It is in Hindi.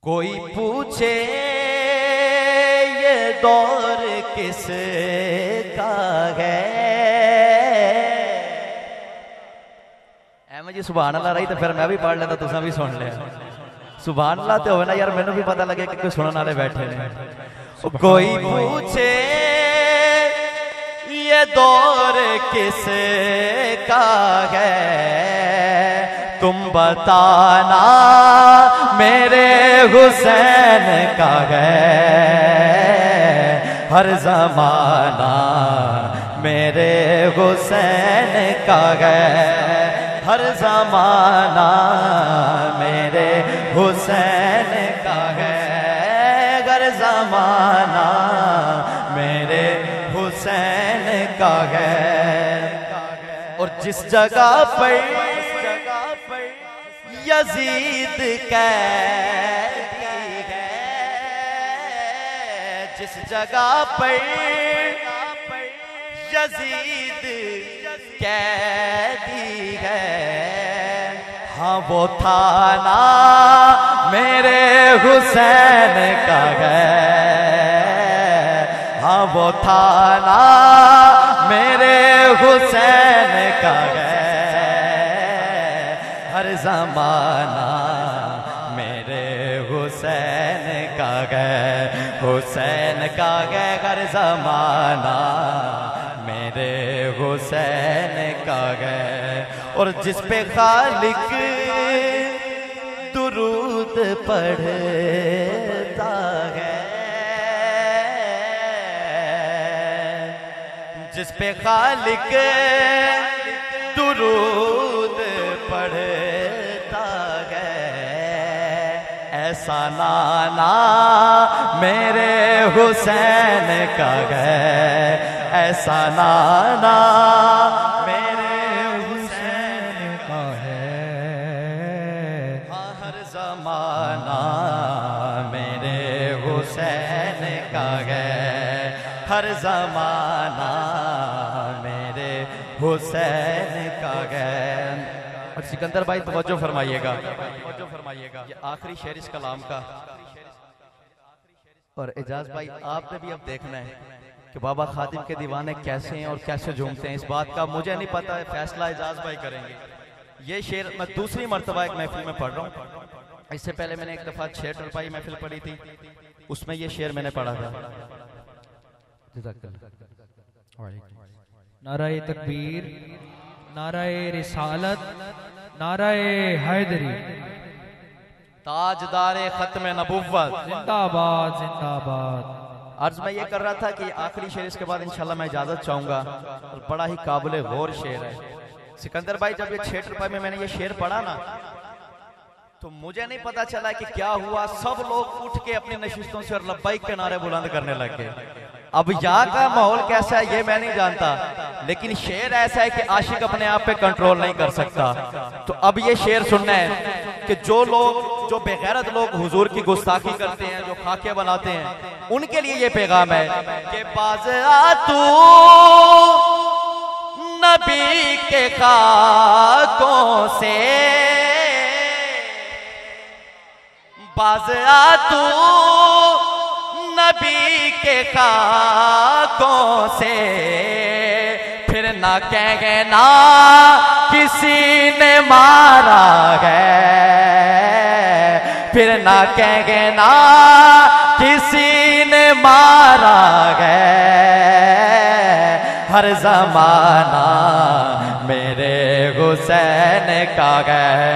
कोई पूछे ये दौर किस का है। एम जी सुभान अल्लाह रही तो फिर मैं भी पढ़ लेता, तुसा भी सुन लिया। सुभान अल्लाह तो हो ना यार, मैनू भी पता लगे कि कोई सुनने वाले बैठे ने। कोई पूछे ये दौर किस का है, तुम बताना मेरे हुसैन का है। हर जमाना मेरे हुसैन का है, हर जमाना मेरे हुसैन का है, हर जमाना मेरे हुसैन का है। और जिस जगह पर यजीद कैदी है, जिस जगह पर यजीद कैदी है, हाँ वो थाना मेरे हुसैन का है। हाँ वो थाना मेरे हुसैन का है, हर जमाना मेरे हुसैन का है, हुसैन का है, हर जमाना मेरे हुसैन का है। और जिस पे खालिक दुरूद पढ़ता है, जिस पे खालिक दुरूद पढ़ता है, ऐसा नाना मेरे हुसैन का है, ऐसा नाना मेरे हुसैन का है। हाँ हर जमाना मेरे हुसैन का है, हर जमाना मेरे हुसैन का है। और सिकंदर भाई तवज्जो फरमाइएगा, ये आखिरी शेर इस कलाम का। और एजाज भाई आपने भी अब देखना है कि बाबा खादिम के दीवाने कैसे हैं और कैसे झूमते हैं। इस बात का मुझे नहीं पता है, फैसला एजाज भाई करेंगे। ये शेर मैं दूसरी मर्तबा एक महफिल में पढ़ रहा हूँ। इससे पहले मैंने एक दफा 6 टरपाई महफिल पढ़ी थी, उसमें ये शेर मैंने पढ़ा था। नाराए तकबीर, नाराए रिसालत, नाराए हैदरी, ताजदारे खत्म नबुव्वत जिंदाबाद जिंदाबाद। अर्ज मैं ये कर रहा था कि आखिरी शेर इसके बाद इंशाल्लाह मैं इजाजत चाहूंगा। और बड़ा ही काबिल गौर शेर है। सिकंदर भाई जब ये 6 टरपाई में मैंने ये शेर पढ़ा ना, तो मुझे नहीं पता चला कि क्या हुआ। सब लोग उठ के अपनी नशिस्तों से और लब्बाइक के नारे बुलंद करने लगे। अब यहाँ का माहौल कैसा है ये मैं नहीं जानता, लेकिन शेर ऐसा है कि आशिक अपने आप पे कंट्रोल नहीं कर सकता। तो अब ये शेर सुनना है कि जो लोग, जो बेगैरत लोग हुजूर की गुस्ताखी करते हैं, जो खाके बनाते हैं, उनके लिए ये पैगाम है कि बाज़ आ तू नबी के खाकों से, बाज़ आ तू नबी के खाकों से, फिर ना कहना किसी ने मारा है, फिर ना कहना किसी ने मारा है। हर जमाना मेरे हुसैन का है।